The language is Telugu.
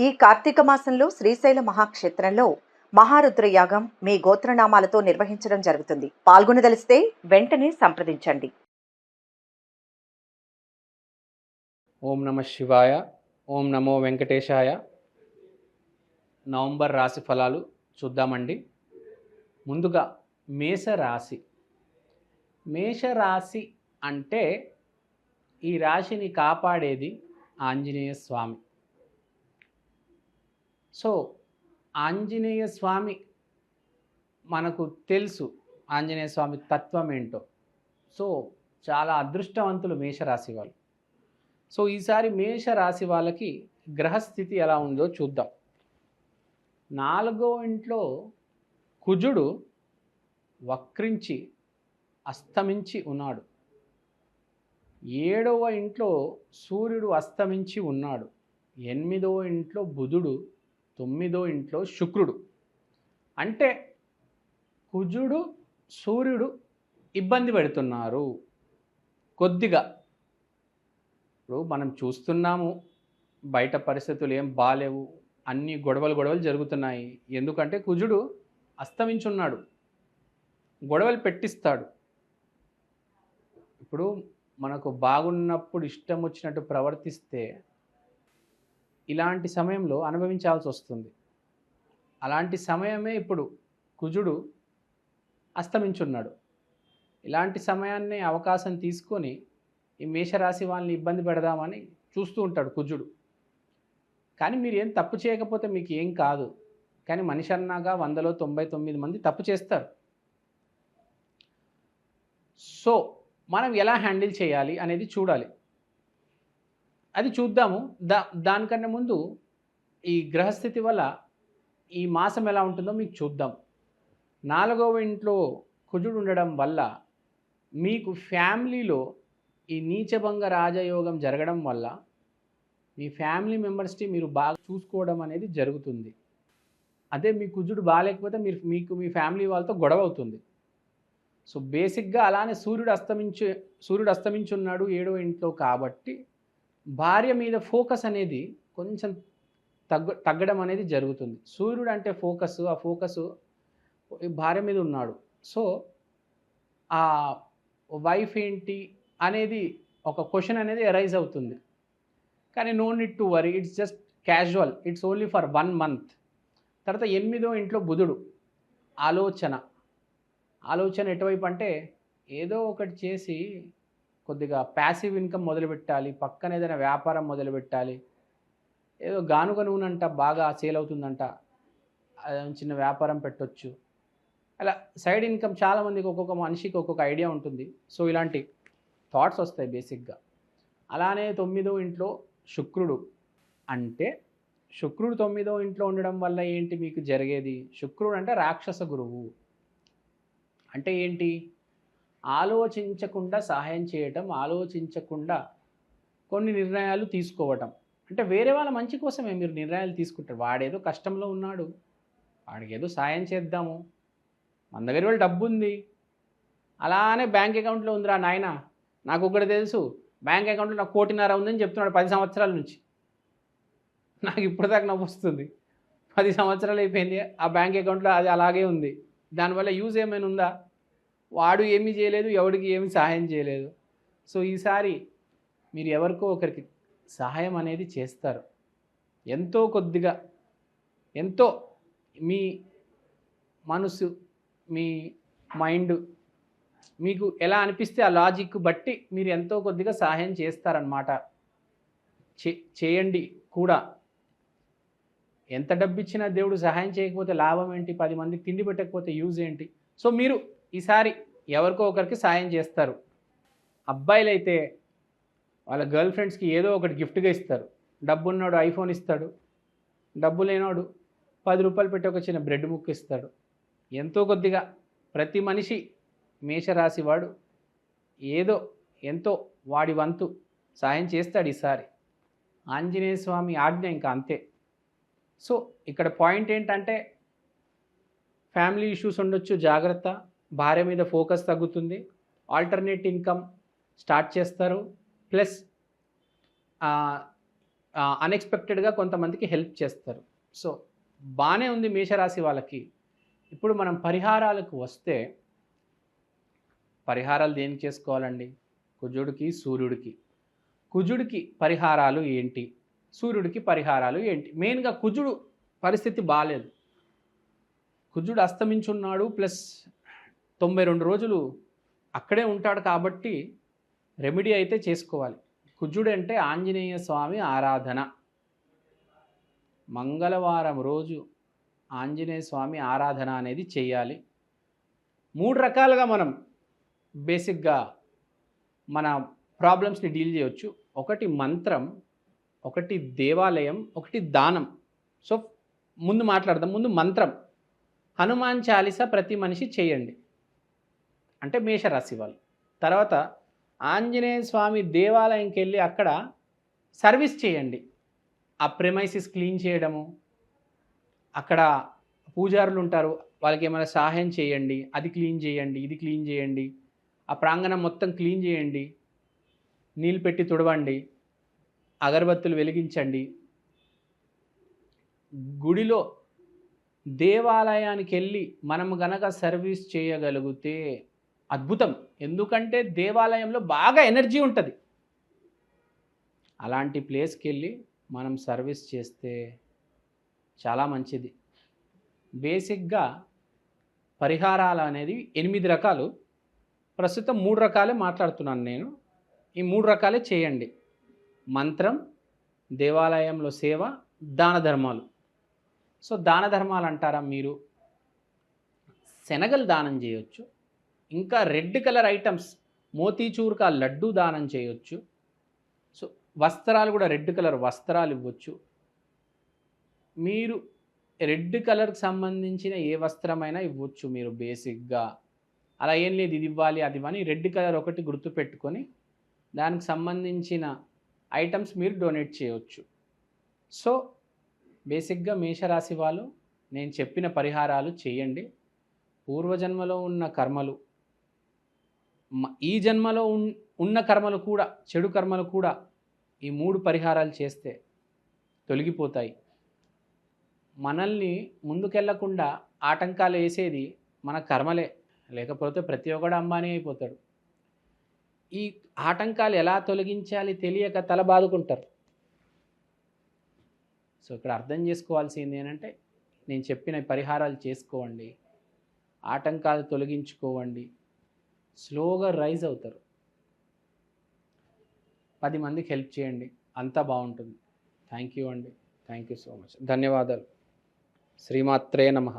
ఈ కార్తీక మాసంలో శ్రీశైల మహాక్షేత్రంలో మహారుద్ర యాగం మీ గోత్రనామాలతో నిర్వహించడం జరుగుతుంది. పాల్గొనదలిస్తే వెంటనే సంప్రదించండి. ఓం నమ శివాయ. ఓం నమో వెంకటేశాయ. నవంబర్ రాశి ఫలాలు చూద్దామండి. ముందుగా మేషరాశి. మేషరాశి అంటే ఈ రాశిని కాపాడేది ఆంజనేయ స్వామి. సో ఆంజనేయ స్వామి మనకు తెలుసు, ఆంజనేయ స్వామి తత్వం ఏంటో. సో చాలా అదృష్టవంతులు మేషరాశి వాళ్ళు. సో ఈసారి మేషరాశి వాళ్ళకి గ్రహస్థితి ఎలా ఉందో చూద్దాం. 4వ ఇంట్లో కుజుడు వక్రించి అస్తమించి ఉన్నాడు. 7వ ఇంట్లో సూర్యుడు అస్తమించి ఉన్నాడు. 8వ ఇంట్లో బుధుడు, 9వ ఇంట్లో శుక్రుడు. అంటే కుజుడు సూర్యుడు ఇబ్బంది పెడుతున్నారు కొద్దిగా. ఇప్పుడు మనం చూస్తున్నాము, బయట పరిస్థితులు ఏం బాలేవు, అన్ని గొడవలు జరుగుతున్నాయి. ఎందుకంటే కుజుడు అస్తమించున్నాడు, గొడవలు పెట్టిస్తాడు. ఇప్పుడు మనకు బాగున్నప్పుడు ఇష్టం వచ్చినట్టు ప్రవర్తిస్తే ఇలాంటి సమయంలో అనుభవించాల్సి వస్తుంది. అలాంటి సమయమే ఇప్పుడు కుజుడు అస్తమించున్నాడు. ఇలాంటి సమయాన్ని అవకాశం తీసుకొని ఈ మేషరాశి వాళ్ళని ఇబ్బంది పెడదామని చూస్తూ ఉంటాడు కుజుడు. కానీ మీరు ఏం తప్పు చేయకపోతే మీకు ఏం కాదు. కానీ మనిషి అన్నాగా 100లో 99 మంది తప్పు చేస్తారు. సో మనం ఎలా హ్యాండిల్ చేయాలి అనేది చూడాలి. అది చూద్దాము. దానికన్నా ముందు ఈ గ్రహస్థితి వల్ల ఈ మాసం ఎలా ఉంటుందో మీకు చూద్దాం. 4వ ఇంట్లో కుజుడు ఉండడం వల్ల మీకు ఫ్యామిలీలో ఈ నీచభంగ రాజయోగం జరగడం వల్ల మీ ఫ్యామిలీ మెంబర్స్ని మీరు బాగా చూసుకోవడం అనేది జరుగుతుంది. అదే మీ కుజుడు బాగాలేకపోతే మీకు మీ ఫ్యామిలీ వాళ్ళతో గొడవ అవుతుంది. సో బేసిక్గా అలానే సూర్యుడు అస్తమించున్నాడు 7వ ఇంట్లో కాబట్టి భార్య మీద ఫోకస్ అనేది కొంచెం తగ్గడం అనేది జరుగుతుంది. సూర్యుడు అంటే ఫోకస్, ఆ ఫోకస్ భార్య మీద ఉన్నాడు. సో ఆ వైఫ్ ఏంటి అనేది ఒక క్వశ్చన్ అనేది అరైజ్ అవుతుంది. కానీ no need to worry, it's just casual, it's only for 1 month. తర్వాత 8వ ఇంట్లో బుధుడు. ఆలోచన ఎటువైపు అంటే ఏదో ఒకటి చేసి కొద్దిగా ప్యాసివ్ ఇన్కమ్ మొదలుపెట్టాలి, పక్కన ఏదైనా వ్యాపారం మొదలుపెట్టాలి. ఏదో గానుగ నూనెంట బాగా సేల్ అవుతుందంట, చిన్న వ్యాపారం పెట్టొచ్చు. అలా సైడ్ ఇన్కమ్ చాలామందికి ఒక్కొక్క మనిషికి ఒక్కొక్క ఐడియా ఉంటుంది. సో ఇలాంటి థాట్స్ వస్తాయి బేసిక్గా. అలానే 9వ ఇంట్లో శుక్రుడు. అంటే శుక్రుడు 9వ ఇంట్లో ఉండడం వల్ల ఏంటి మీకు జరిగేది? శుక్రుడు అంటే రాక్షస గురువు. అంటే ఏంటి? ఆలోచించకుండా సహాయం చేయటం, ఆలోచించకుండా కొన్ని నిర్ణయాలు తీసుకోవటం. అంటే వేరే వాళ్ళ మంచి కోసమే మీరు నిర్ణయాలు తీసుకుంటారు. వాడేదో కష్టంలో ఉన్నాడు, వాడికి ఏదో సాయం చేద్దాము, మన దగ్గర వాళ్ళు డబ్బు ఉంది, అలానే బ్యాంక్ అకౌంట్లో ఉందిరా నాయన, నాకు ఒకటి తెలుసు, బ్యాంక్ అకౌంట్లో నాకు 1.5 కోటి ఉందని చెప్తున్నాడు 10 సంవత్సరాల నుంచి. నాకు ఇప్పటిదాకా నవ్వు వస్తుంది. 10 సంవత్సరాలు అయిపోయింది, ఆ బ్యాంక్ అకౌంట్లో అది అలాగే ఉంది. దానివల్ల యూజ్ ఏమైనా ఉందా? వాడు ఏమీ చేయలేదు, ఎవడికి ఏమి సహాయం చేయలేదు. సో ఈసారి మీరు ఎవరికో ఒకరికి సహాయం అనేది చేస్తారు. ఎంతో కొద్దిగా, ఎంతో మీ మనసు, మీ మైండ్ మీకు ఎలా అనిపిస్తే ఆ లాజిక్ బట్టి మీరు ఎంతో కొద్దిగా సహాయం చేస్తారనమాట. చేయండి కూడా. ఎంత డబ్బు ఇచ్చినా దేవుడు సహాయం చేయకపోతే లాభం ఏంటి? 10 మందికి తిండి పెట్టకపోతే యూజ్ ఏంటి? సో మీరు ఈసారి ఎవరికో ఒకరికి సాయం చేస్తారు. అబ్బాయిలైతే వాళ్ళ గర్ల్ ఫ్రెండ్స్కి ఏదో ఒకటి గిఫ్ట్గా ఇస్తారు. డబ్బు ఉన్నాడు ఐఫోన్ ఇస్తాడు, డబ్బు లేనాడు 10 రూపాయలు పెట్టి ఒక చిన్న బ్రెడ్ ముక్క ఇస్తాడు. ఎంతో కొద్దిగా ప్రతి మనిషి మేషరాశి వాడు ఏదో ఎంతో వాడి వంతు సాయం చేస్తాడు. ఈసారి ఆంజనేయ స్వామి ఆజ్ఞ ఇంకా అంతే. సో ఇక్కడ పాయింట్ ఏంటంటే ఫ్యామిలీ ఇష్యూస్ ఉండొచ్చు, జాగ్రత్త. భార్య మీద ఫోకస్ తగ్గుతుంది, ఆల్టర్నేట్ ఇన్కమ్ స్టార్ట్ చేస్తారు. ప్లస్ అన్ఎక్స్పెక్టెడ్గా కొంతమందికి హెల్ప్ చేస్తారు. సో బాగానే ఉంది మేషరాశి వాళ్ళకి. ఇప్పుడు మనం పరిహారాలకు వస్తే, పరిహారాలు దేనికి చేసుకోవాలండి? కుజుడికి, సూర్యుడికి. కుజుడికి పరిహారాలు ఏంటి? సూర్యుడికి పరిహారాలు ఏంటి? మెయిన్గా కుజుడు పరిస్థితి బాలేదు. కుజుడు అస్తమించున్నాడు, ప్లస్ 92 రోజులు అక్కడే ఉంటాడు కాబట్టి రెమెడీ అయితే చేసుకోవాలి. కుజుడు అంటే ఆంజనేయ స్వామి ఆరాధన. మంగళవారం రోజు ఆంజనేయ స్వామి ఆరాధన అనేది చేయాలి. 3 రకాలుగా మనం బేసిక్గా మన ప్రాబ్లమ్స్ని డీల్ చేయొచ్చు. ఒకటి మంత్రం, ఒకటి దేవాలయం, ఒకటి దానం. సో ముందు మాట్లాడదాం. ముందు మంత్రం. హనుమాన్ చాలీస ప్రతి మనిషి చేయండి, అంటే మేషరాశి వాళ్ళు. తర్వాత ఆంజనేయ స్వామి దేవాలయంకి వెళ్ళి అక్కడ సర్వీస్ చేయండి. ఆ ప్రెమైసిస్ క్లీన్ చేయడము, అక్కడ పూజారులు ఉంటారు, వాళ్ళకి ఏమైనా సహాయం చేయండి, అది క్లీన్ చేయండి, ఇది క్లీన్ చేయండి, ఆ ప్రాంగణం మొత్తం క్లీన్ చేయండి, నీళ్ళు పెట్టి తుడవండి, అగరబత్తులు వెలిగించండి. గుడిలో దేవాలయానికి వెళ్ళి మనం గనక సర్వీస్ చేయగలిగితే అద్భుతం. ఎందుకంటే దేవాలయంలో బాగా ఎనర్జీ ఉంటుంది. అలాంటి ప్లేస్కి వెళ్ళి మనం సర్వీస్ చేస్తే చాలా మంచిది. బేసిక్గా పరిహారాలు అనేది 8 రకాలు. ప్రస్తుతం 3 రకాలే మాట్లాడుతున్నాను నేను. ఈ 3 రకాలే చేయండి. మంత్రం, దేవాలయంలో సేవ, దాన ధర్మాలు. సో దాన ధర్మాలు అంటారా మీరు? శనగలు దానం చేయొచ్చు. ఇంకా రెడ్ కలర్ ఐటమ్స్, మోతీచూర్ కా లడ్డు దానం చేయొచ్చు. సో వస్త్రాలు కూడా రెడ్ కలర్ వస్త్రాలు ఇవ్వచ్చు. మీరు రెడ్ కలర్కి సంబంధించిన ఏ వస్త్రమైనా ఇవ్వచ్చు మీరు బేసిక్గా. అలా ఏం లేదు ఇది ఇవ్వాలి అది ఇవ్వాలి. రెడ్ కలర్ ఒకటి గుర్తుపెట్టుకొని దానికి సంబంధించిన ఐటమ్స్ మీరు డొనేట్ చేయవచ్చు. సో బేసిక్గా మేషరాశి వాళ్ళు నేను చెప్పిన పరిహారాలు చేయండి. పూర్వజన్మలో ఉన్న కర్మలు, ఈ జన్మలో ఉన్న కర్మలు కూడా, చెడు కర్మలు కూడా ఈ 3 పరిహారాలు చేస్తే తొలగిపోతాయి. మనల్ని ముందుకెళ్లకుండా ఆటంకాలు వేసేది మన కర్మలే. లేకపోతే ప్రతి ఒక్కడు అంబానీ అయిపోతాడు. ఈ ఆటంకాలు ఎలా తొలగించాలి తెలియక తల బాదుకుంటారు. సో ఇక్కడ అర్థం చేసుకోవాల్సింది ఏంటంటే, నేను చెప్పిన పరిహారాలు చేసుకోండి, ఆటంకాలు తొలగించుకోవండి, స్లోగా రైజ్ అవుతారు. 10 మందికి హెల్ప్ చేయండి, అంతా బాగుంటుంది. థ్యాంక్ యూ అండి. Thank you so much. ధన్యవాదాలు. శ్రీమాత్రే నమః.